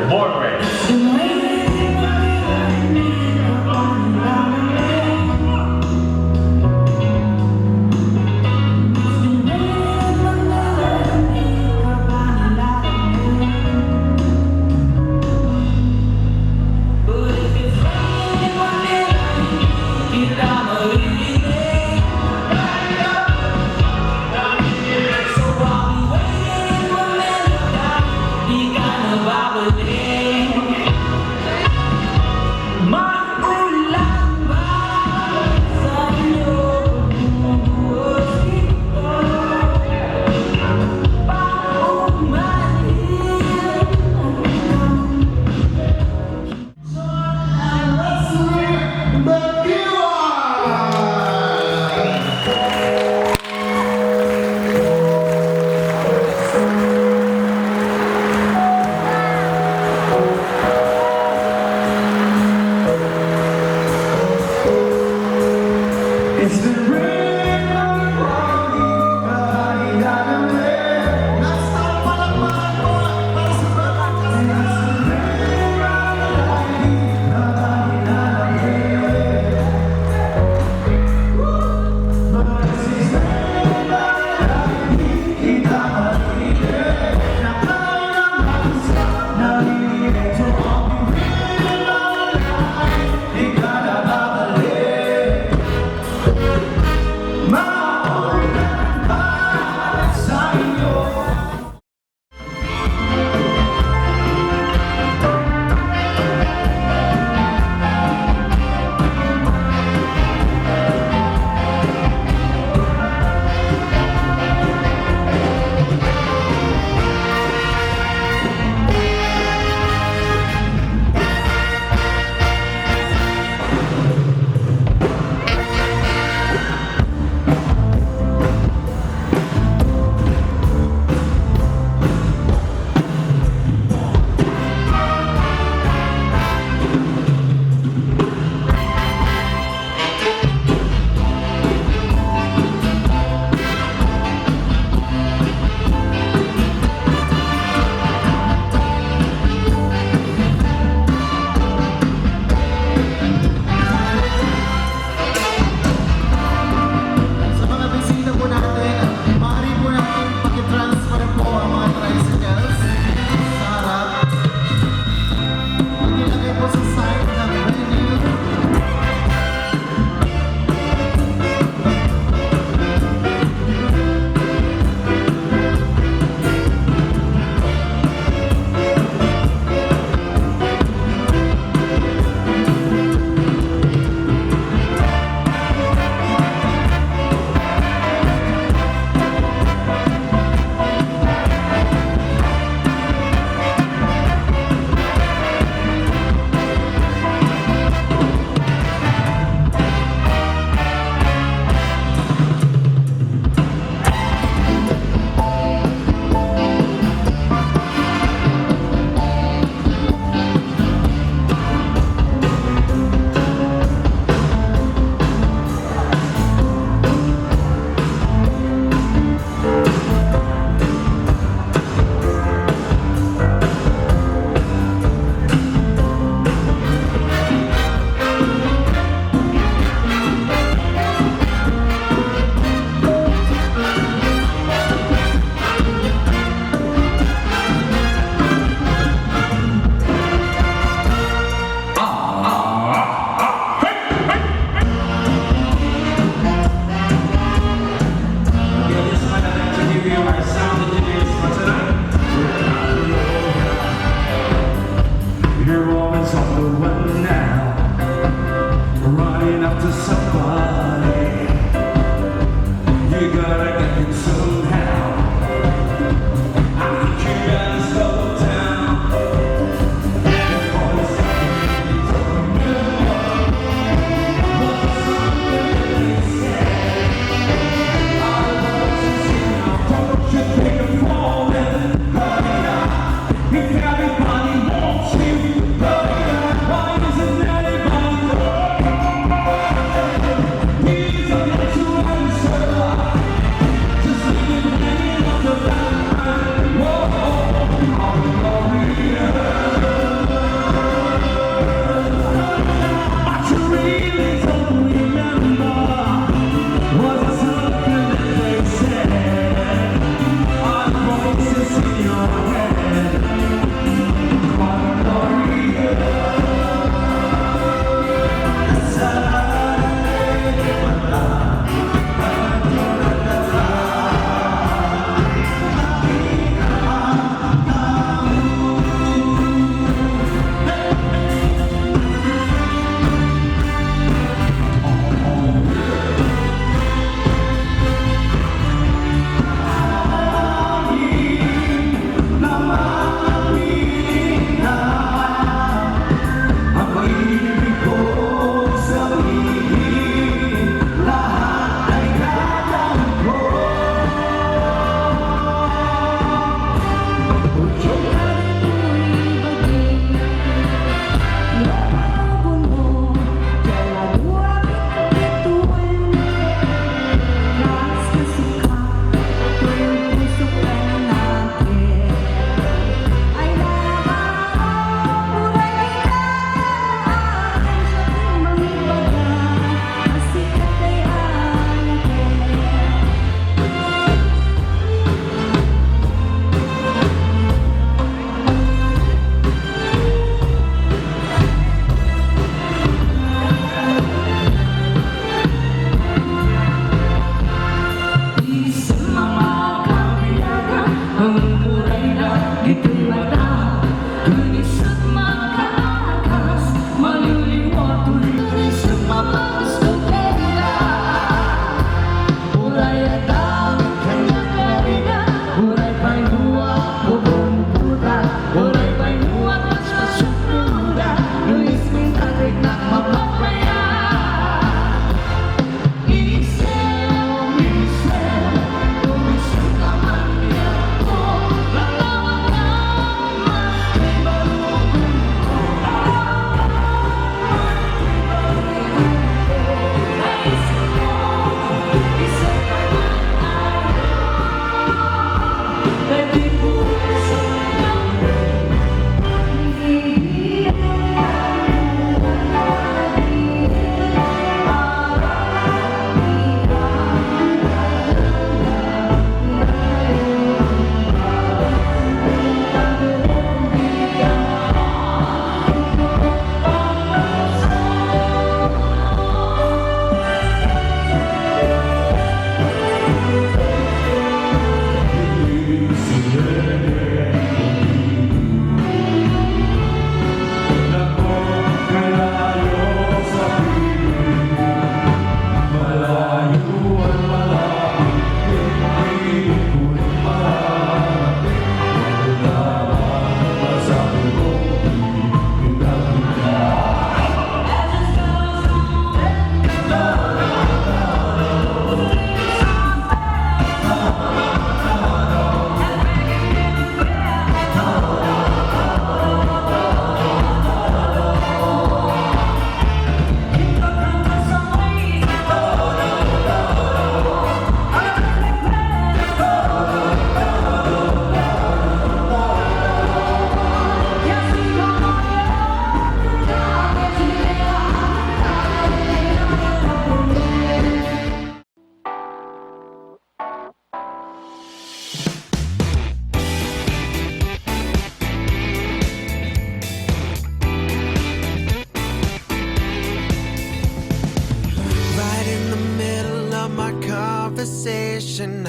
Born Ready.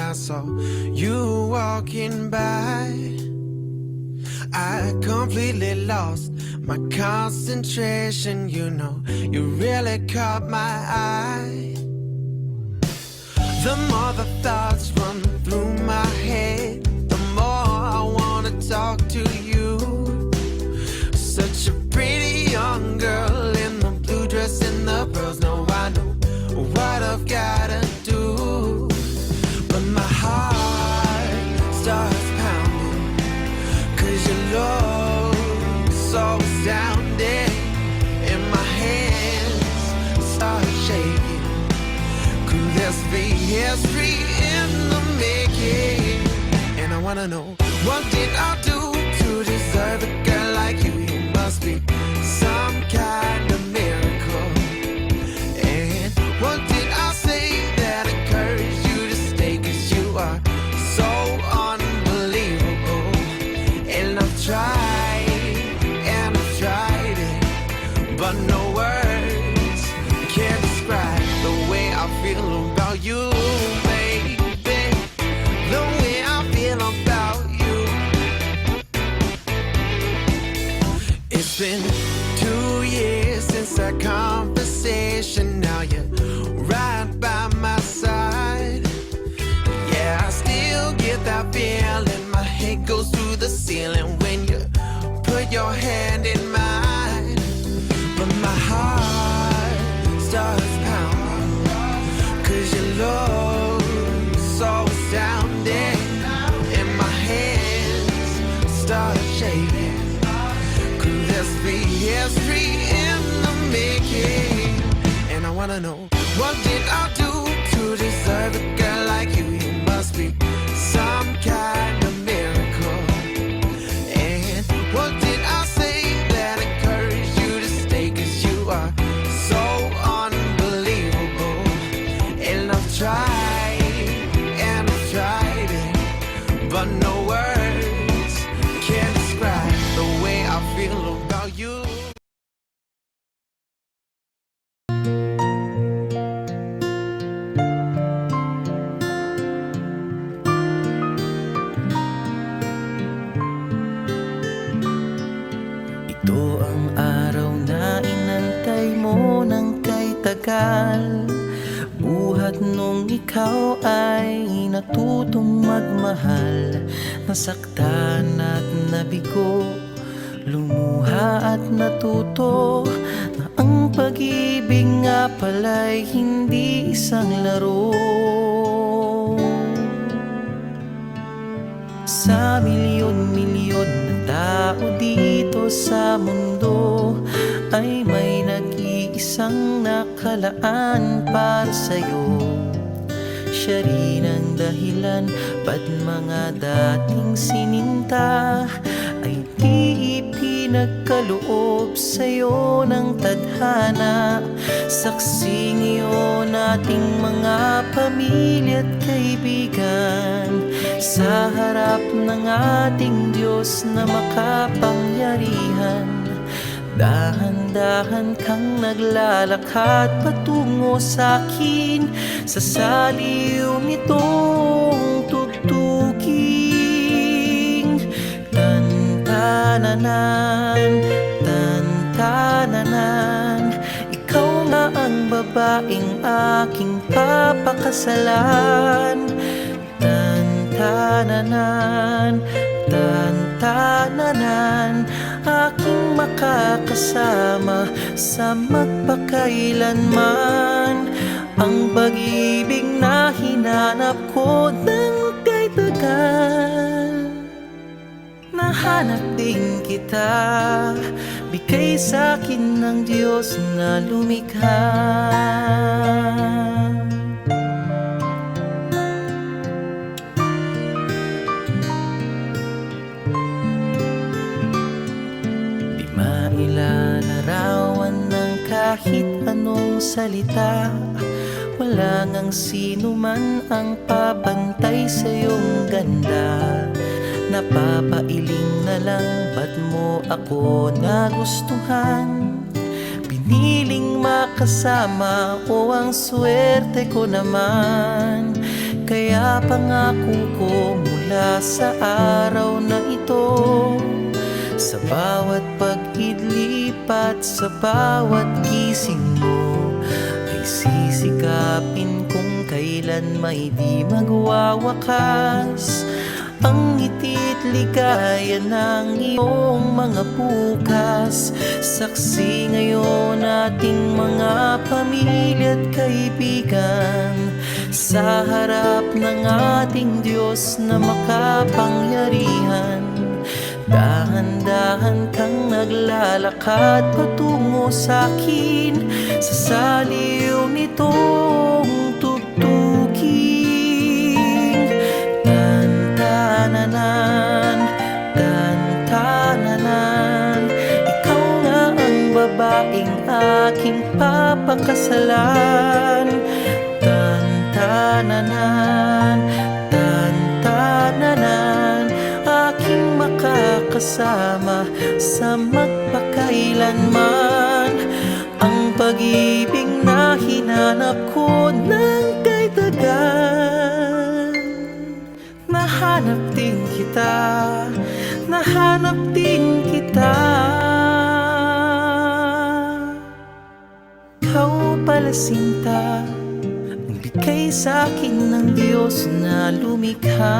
I saw you walking by, I completely lost my concentration. You know, you really caught my eye. The more the thoughts run through my head, the more I wanna talk to you. Such a pretty young girl in the blue dress and the pearls. Now I know what I've gotta do, but my heart starts pounding, 'cause your love so astounding, and my hands start shaking. Could this be history in the making? And I wanna know, what did I do to deserve a girl like you? You must be some kind of miracle. And what did I say that encouraged you to stay? 'Cause you are so unbelievable. And I've tried it, but no words can describe the way I feel about you, baby. The way I feel about you. It's been 2 years since that conversation. Now you're right by my side. Yeah, I still get that feeling. My head goes through the ceiling when you put your hand in mine. But my heart starts pounding, 'cause your love's so astounding, and my hands start shaking. Could this be history in the making? And I wanna know, what did I do to deserve a girl like you? You must be some kind of miracle. And what did I say that encouraged you to stay? 'Cause you are so unbelievable. And I've tried it, but no words can describe the way I feel about you. Ito ang araw na inantay mo ng kay tagal. Buhat nung ikaw ay natutong magmahal. Nasaktan at nabigo, lumuha at natuto na ang pag-ibig nga pala'y hindi isang laro. Sa milyon-milyon na tao dito sa mundo ay may nag-iisang nakalaan para sa'yo. Siya rin ang dahilan ba't mga dating sininta ay di ipinagkaloob sa'yo ng tadhana. Saksi ngayon ating mga pamilya at kaibigan sa harap ng ating Diyos na makapangyarihan. Dahan-dahan kang naglalakad patungo sa'kin sa saliw nitong tugtuging. Tantananan, tantananan, ikaw nga ang babaeng aking papakasalan. Tantananan, tantananan, aking makakasama sa magpakailanman. Ang pag-ibig na hinanap ko ng kay tagal. Nahanap din kita, bigay sa'kin ng Diyos na lumikha. Ilalarawan ng kahit anong salita. Wala ngang sino man ang pabantay sa iyong ganda. Napapailing na lang, ba't mo ako nagustuhan? Piniling makasama o ang swerte ko naman. Kaya pangako ko mula sa araw na ito, sa bawat pag-idlip at sa bawat gising mo, ay sisikapin kung kailan may di magwawakas ang ngiti't ligaya ng iyong mga bukas. Saksi ngayon ating mga pamilya at kaibigan sa harap ng ating Diyos na makapangyarihan. Dahan-dahan kang naglalakad patungo sa'kin sa saliw nitong tugtugin. Tan-tananan, tan-tananan, ikaw nga ang babaeng aking papakasalan. Tan-tananan, tan-tananan, aking makakasama sa magpakailanman. Ang pag-ibig na hinanap ko ng kay dagan. Nahanap din kita, nahanap din kita. Ikaw pala sinta, ang bigay sa'kin ng Diyos na lumikha.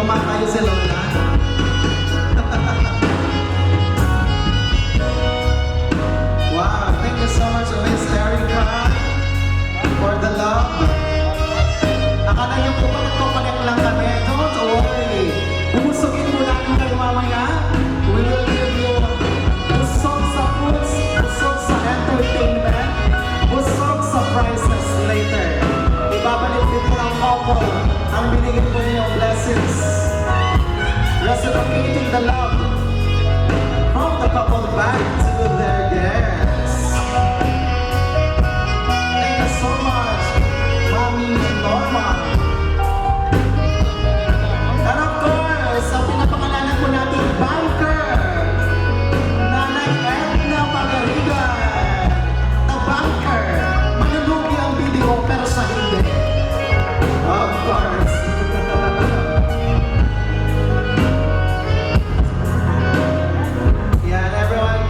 kumakayo si Lola. Wow, thank you so much, Miss Erica, for the love. Akala niyo po ba nagko-connect lang kami? Don't worry. Bubusugin mo natin kayo mamaya. We will give you busog sa foods, busog sa entertainment, busog sa prizes later. Ibabalik din po ng couple ang binigay po niyong blessings. Reciprocating the love from the couple back to their guests. Thank you so much, Mommy and Norma. And of course, ang pinapangalanan po natin, banker, Nanay Edna Pagarigan. The banker, malulugi ang video pero sa hindi. Of course. Yan, everyone.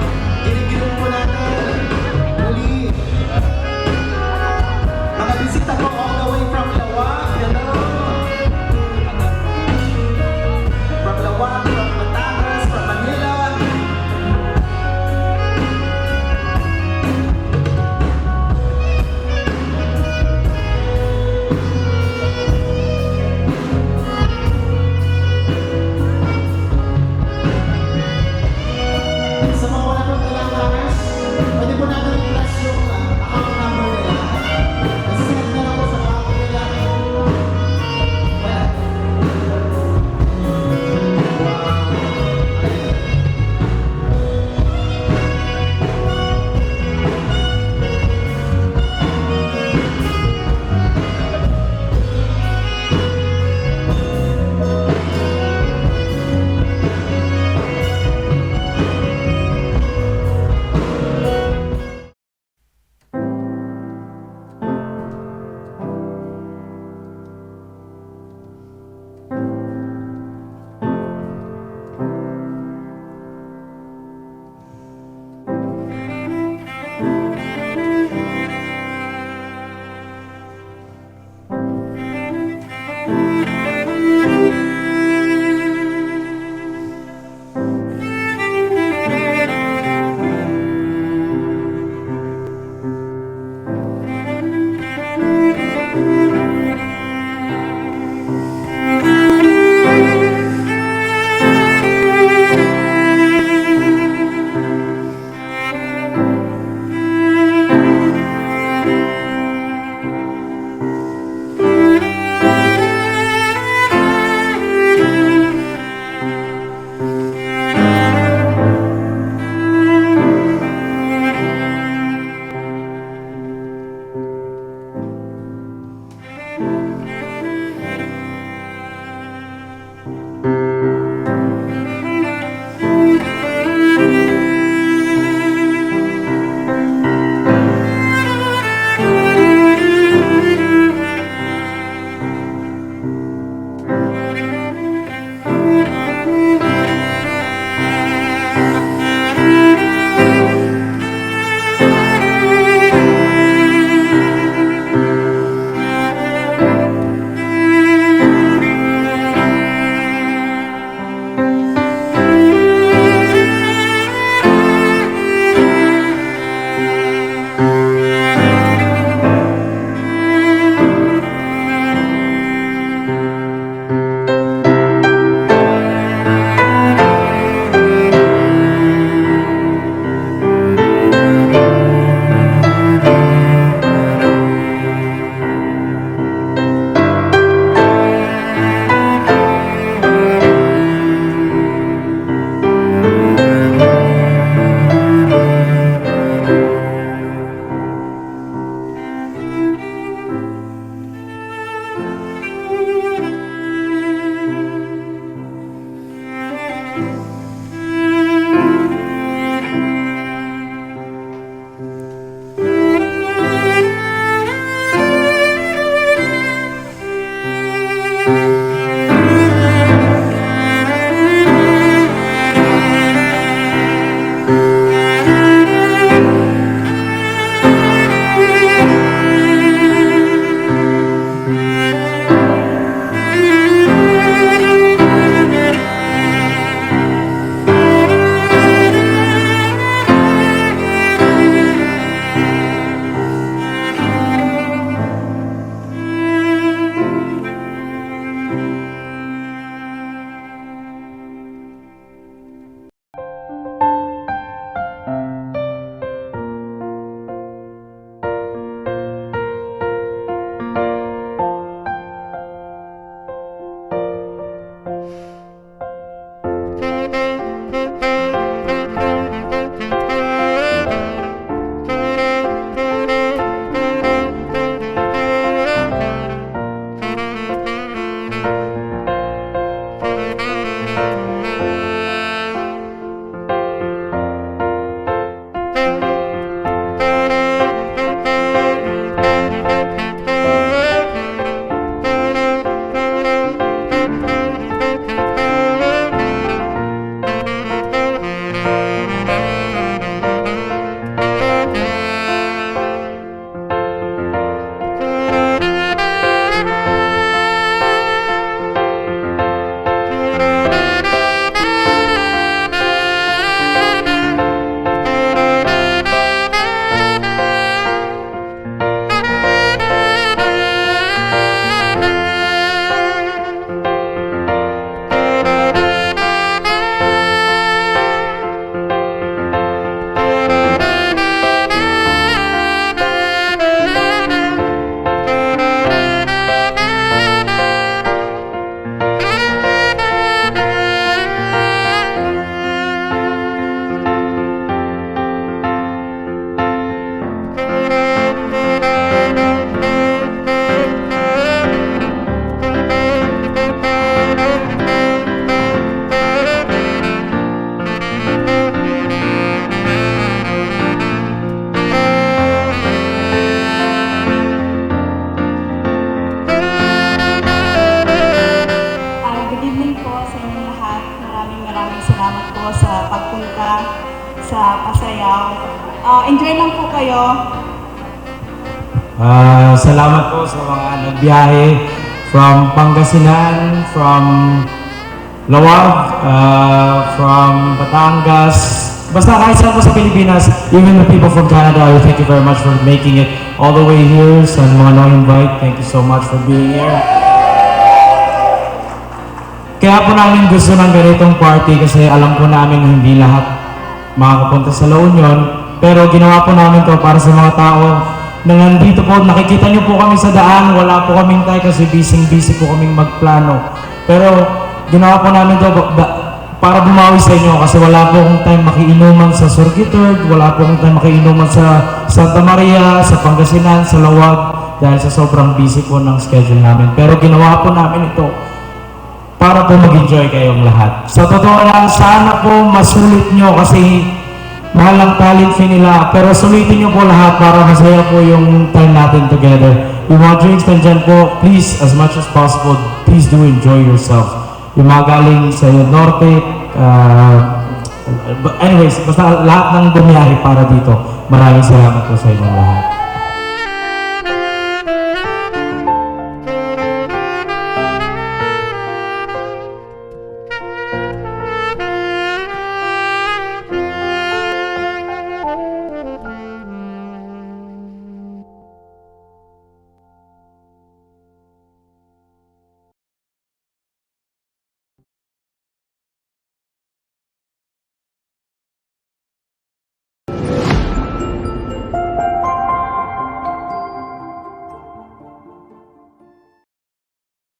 sa pasayaw. Enjoy lang po kayo. Salamat po sa mga nagbiyahe from Pangasinan, from Lawag, from Batangas, basta kahit saan po sa Pilipinas, even the people from Canada, I thank you very much for making it all the way here. Sa mga no-invite, thank you so much for being here. Kaya po namin gusto ng ganitong party kasi alam po namin hindi lahat makakapunta sa La Union, pero ginawa po namin to para sa mga tao na nandito po. Nakikita niyo po kami sa daan, wala po kaming tayo kasi busy po kaming magplano. Pero ginawa po namin to para bumawi sa inyo kasi wala po akong time makiinuman sa Surgiturd, wala po akong time makiinuman sa Santa Maria, sa Pangasinan, sa Lawag dahil sa sobrang busy po ng schedule namin. Pero ginawa po namin ito para po mag-enjoy kayong lahat. Sa totoo lang, sana po masulit nyo kasi mahal ang talent fee nila. Pero sulitin nyo po lahat para masaya po yung time natin together. Yung mga drinks nandyan po, please, as much as possible, please do enjoy yourself. Yung mga galing sa Norte, anyways, basta lahat ng bumiyahe para dito. Maraming salamat po sa inyong lahat.